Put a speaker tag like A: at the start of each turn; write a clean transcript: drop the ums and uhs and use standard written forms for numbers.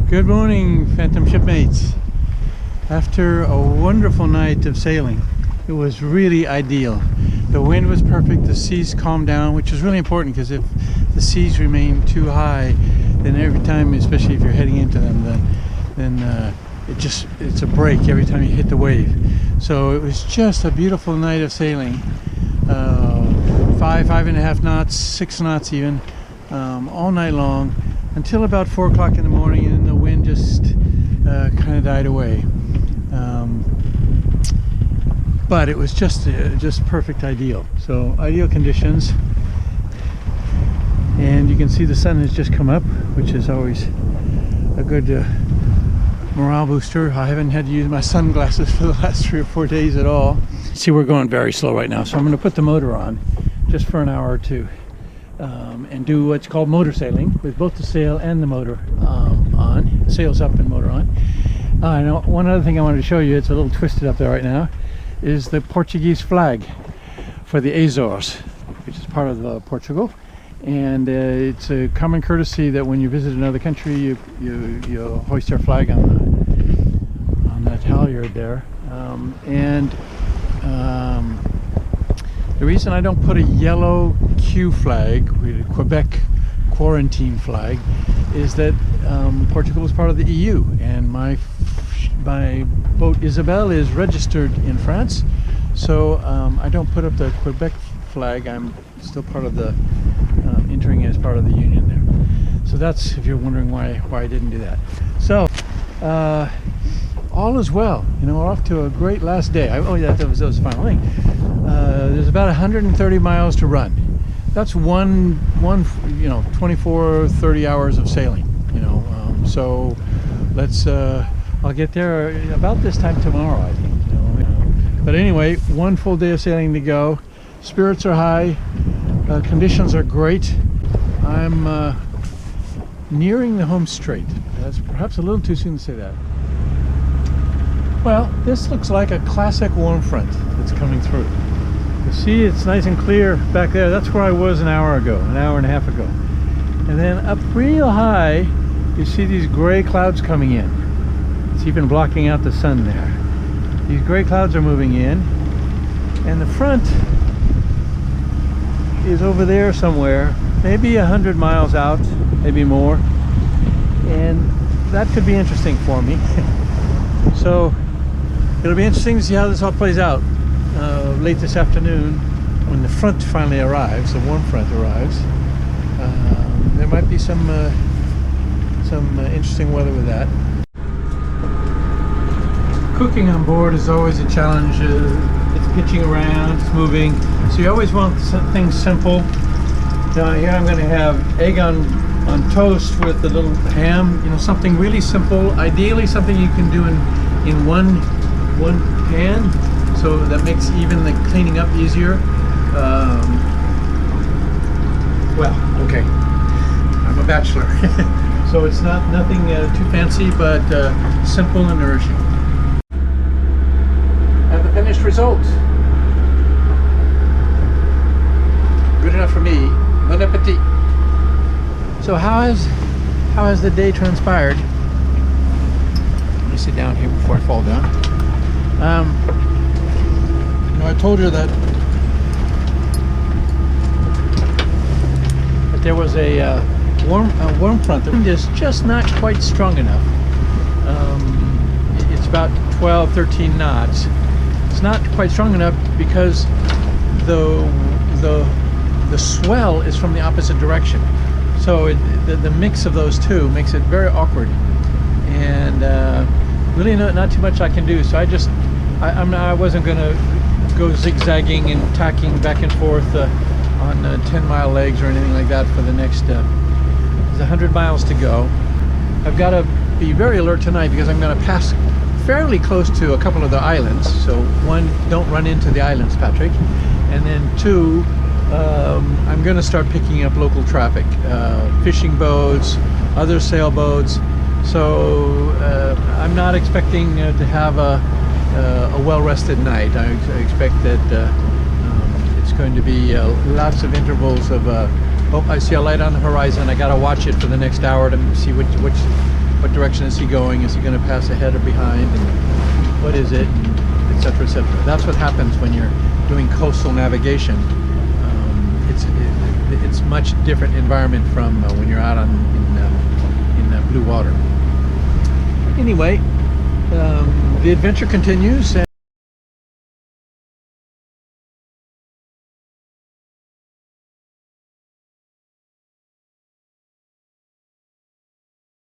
A: Good morning, Phantom shipmates. After a wonderful night of sailing, it was really ideal. The wind was perfect, the seas calmed down, which is really important because if the seas remain too high, then every time, especially if you're heading into them, then it's a break every time you hit the wave. So it was just a beautiful night of sailing. 5.5 knots, 6 knots even, all night long, until about 4 o'clock in the morning, and the wind just kind of died away. But it was just perfect, ideal. So ideal conditions, and you can see the sun has just come up, which is always a good morale booster. I haven't had to use my sunglasses for the last 3 or 4 days at all. See, we're going very slow right now, so I'm going to put the motor on just for an hour or two. And do what's called motor sailing with both the sail and the motor on. Sails up and motor on. Now, one other thing I wanted to show you, it's a little twisted up there right now, is the Portuguese flag for the Azores, which is part of Portugal. And it's a common courtesy that when you visit another country, you hoist their flag on that halyard there. The reason I don't put a yellow Q flag, Quebec quarantine flag, is that Portugal is part of the EU, and my boat Isabelle is registered in France, so I don't put up the Quebec flag. I'm still part of the entering as part of the union there. So that's, if you're wondering why I didn't do that. So all is well. You know, we're off to a great last day. That was the final thing. There's about 130 miles to run. That's one 24-30 hours of sailing. So let's. I'll get there about this time tomorrow, I think. But anyway, one full day of sailing to go. Spirits are high. Conditions are great. I'm nearing the home straight. That's perhaps a little too soon to say that. Well, this looks like a classic warm front that's coming through. You see, it's nice and clear back there. That's where I was an hour and a half ago. And then up real high, you see these gray clouds coming in. It's even blocking out the sun there. These gray clouds are moving in, and the front is over there somewhere, maybe 100 miles out, maybe more. And that could be interesting for me. So it'll be interesting to see how this all plays out late this afternoon when the front finally arrives, the warm front arrives. There might be some interesting weather with that. Cooking on board is always a challenge. It's pitching around, it's moving, so you always want things simple. Now here I'm going to have egg on toast with a little ham, something really simple, ideally something you can do in one pan, so that makes even the cleaning up easier. Well, okay, I'm a bachelor, so it's nothing too fancy, but simple and nourishing. And the finished result, good enough for me. Bon appetit. So how has the day transpired? Let me sit down here before I fall down. I told you that there was a warm front. The wind is just not quite strong enough. It's about 12-13 knots. It's not quite strong enough because the swell is from the opposite direction. So the mix of those two makes it very awkward, and really not too much I can do. So I wasn't going to go zigzagging and tacking back and forth on 10-mile legs or anything like that for the next. There's 100 miles to go. I've got to be very alert tonight because I'm going to pass fairly close to a couple of the islands. So one, don't run into the islands, Patrick, and then two, I'm going to start picking up local traffic, fishing boats, other sailboats. So I'm not expecting to have a well-rested night. I expect that it's going to be lots of intervals of oh, I see a light on the horizon. I got to watch it for the next hour to see which what direction is he going? Is he going to pass ahead or behind? And what is it? And et cetera, et cetera. That's what happens when you're doing coastal navigation. It's much different environment from when you're out in blue water. Anyway, the adventure continues.